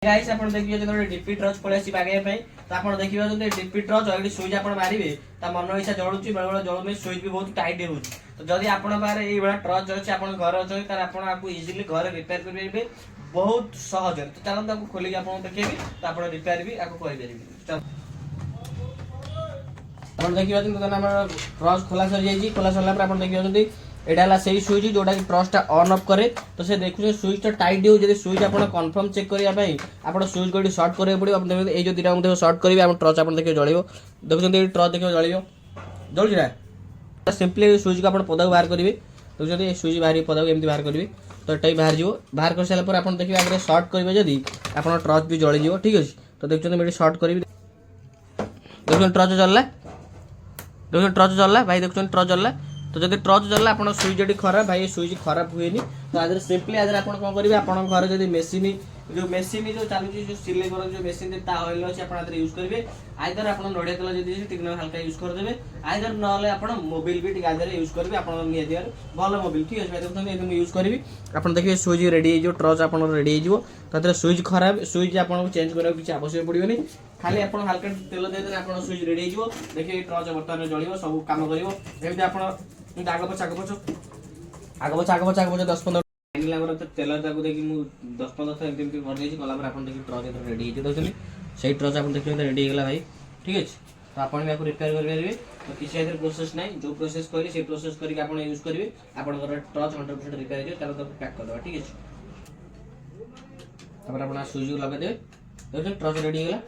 guys आपण देखियो जे DP torch पळेसी बागे पे तो आपण देखियो जे डीपी टॉर्च ऑलरेडी स्विच आपण मारिबे ता मन इच्छा जळुची बेले बेले जळुनी स्विच भी बहुत टाइट होउची तो जदी आपण बारे एई बडा टॉर्च अछि आपण घर अछि त आपण आपको इजीली घर रिपेयर करबे बहुत सहज तो चलन ताको खोली आपण देखेबी त आपण रिपेयर भी आको करि देबी आपण देखियो जे तो हमर टॉर्च खोला सर जाई खोला सरला पर आपण देखियो जे एडाला सही स्विच जोटा कि टॉर्चटा ऑन ऑफ करे तो से देखु स्विचटा टाइट हो जदि स्विच आपण कंफर्म चेक करिया पई आपण स्विच गोटी शॉर्ट करे पड़ियो आपण देखो ए जो दिरा हम देखो शॉर्ट करबे आपण टॉर्च आपण देखियो जळियो देखुछन ए टॉर्च देखियो जळियो जळुछ ना सिंपली स्विच को आपण पदाक बाहर करिवे देखुछन ए स्विच बाहर पदाक एमति बाहर करिवे तो एटाई बाहर जिवो बाहर कर साला पर आपण देखियो आगे शॉर्ट करिवे जदि आपण टॉर्च भी जळि जिवो ठीक अछि तो देखुछन मेडी शॉर्ट करिवे देखुछन टॉर्च जळला देखुछन टॉर्च जळला भाई देखुछन टॉर्च जळला तो जब टॉर्च जल्ला आप स्विच जब खराब भाई स्विच खराब हुए तो आज सिंपली आज आप कौन करेंगे आप घर जब मेसीन जो चलुची जो सिलाई कर जो मेसीन ऑयल अच्छे आप यूज करेंगे आइदर आप नड़िया तेल जब टिक हल्का यूज करदे आइदर ना मोबिल भी आदर यूज करेंगे आप भल मोबिल ठीक है देखते यूज करी आप देखिए स्विच रेडी हो टॉर्च आप रेडी हो स्विच खराब स्विच आपको चेंज करने किसी आवश्यक पड़ोनी खाली आप हल्का तेल देदेले आप स्विच रेडी हो देखिए टॉर्च बर्तमान जलियो सब काम करेंगे आप आग पछ 10-15 तेल देखिए 10-15 थर एमती कर आप देखिए ट्रच रेडी देखिए से ट्रच आप देखिए रेडी होगा भाई ठीक है तो आप रिपेयर करेंगे तो किसी प्रोसेस ना जो प्रोसेस करी से प्रोसेस करके आप यूज करेंगे आप ट्रच 100% रिपेयर हो पैक करदे ठीक है आप स्विच लगे देखिए ट्रच रेडी होगा